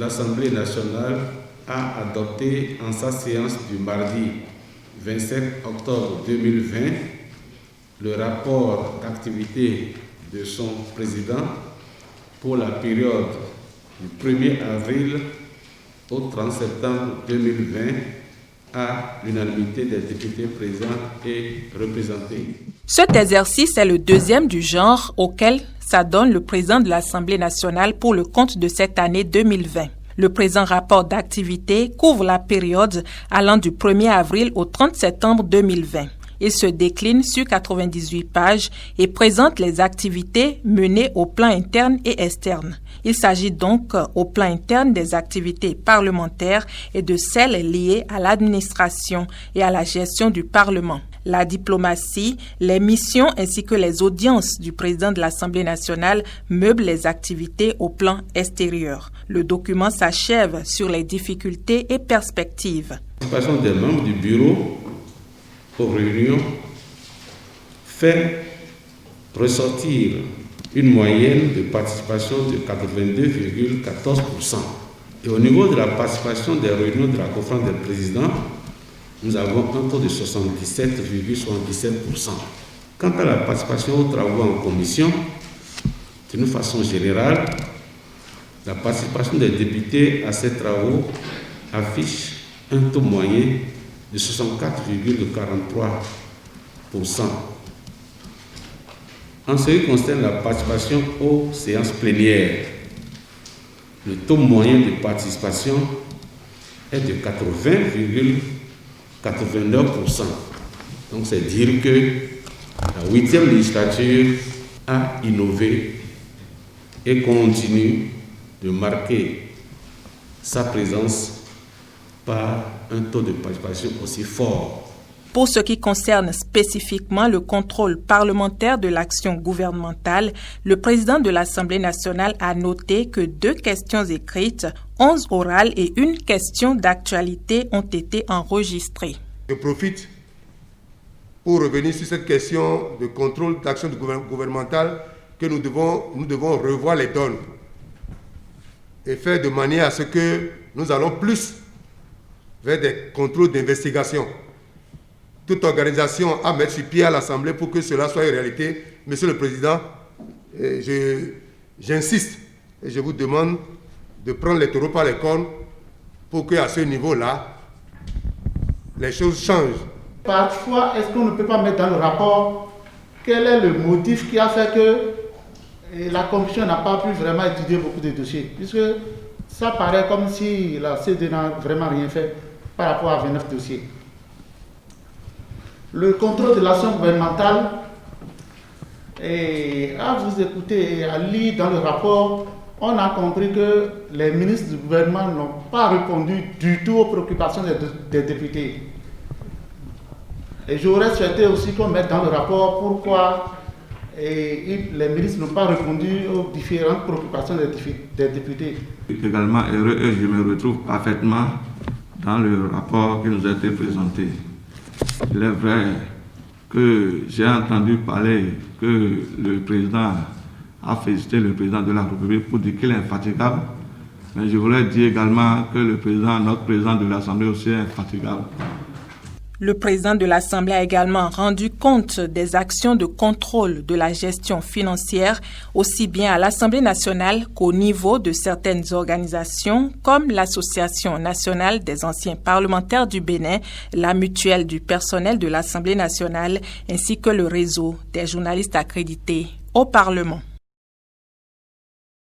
l'Assemblée nationale a adopté en sa séance du mardi 27 octobre 2020 le rapport d'activité de son président pour la période du 1er avril au 30 septembre 2020 à l'unanimité des députés présents et représentés. Cet exercice est le deuxième du genre auquel s'adonne le président de l'Assemblée nationale pour le compte de cette année 2020. Le présent rapport d'activité couvre la période allant du 1er avril au 30 septembre 2020. Il se décline sur 98 pages et présente les activités menées au plan interne et externe. Il s'agit donc au plan interne des activités parlementaires et de celles liées à l'administration et à la gestion du Parlement. La diplomatie, les missions ainsi que les audiences du président de l'Assemblée nationale meublent les activités au plan extérieur. Le document s'achève sur les difficultés et perspectives. La participation des membres du bureau aux réunions fait ressortir une moyenne de participation de 82,14%. Et au niveau de la participation des réunions de la conférence des présidents, nous avons un taux de 77,77%. Quant à la participation aux travaux en commission, d'une façon générale, la participation des députés à ces travaux affiche un taux moyen de 64,43%. En ce qui concerne la participation aux séances plénières, le taux moyen de participation est de 80,89%. Donc c'est dire que la 8e législature a innové et continue de marquer sa présence par un taux de participation aussi fort. Pour ce qui concerne spécifiquement le contrôle parlementaire de l'action gouvernementale, le président de l'Assemblée nationale a noté que 2 questions écrites, 11 orales et 1 question d'actualité ont été enregistrées. Je profite pour revenir sur cette question de contrôle d'action gouvernementale que nous devons revoir les donnes et faire de manière à ce que nous allons plus vers des contrôles d'investigation. Toute organisation à mettre sur pied à l'Assemblée pour que cela soit une réalité. Monsieur le Président, j'insiste et je vous demande de prendre les taureaux par les cornes pour qu'à ce niveau-là, les choses changent. Parfois, est-ce qu'on ne peut pas mettre dans le rapport quel est le motif qui a fait que la Commission n'a pas pu vraiment étudier beaucoup de dossiers, puisque ça paraît comme si la CD n'a vraiment rien fait par rapport à 29 dossiers. Le contrôle de l'action gouvernementale, et à vous écouter et à lire dans le rapport, on a compris que les ministres du gouvernement n'ont pas répondu du tout aux préoccupations des députés. Et j'aurais souhaité aussi qu'on mette dans le rapport pourquoi les ministres n'ont pas répondu aux différentes préoccupations des députés. Également heureux et je me retrouve parfaitement dans le rapport qui nous a été présenté. Il est vrai que j'ai entendu parler que le président a félicité le président de la République pour dire qu'il est infatigable. Mais je voulais dire également que notre président de l'Assemblée aussi est infatigable. Le président de l'Assemblée a également rendu compte des actions de contrôle de la gestion financière, aussi bien à l'Assemblée nationale qu'au niveau de certaines organisations comme l'Association nationale des anciens parlementaires du Bénin, la mutuelle du personnel de l'Assemblée nationale, ainsi que le réseau des journalistes accrédités au Parlement.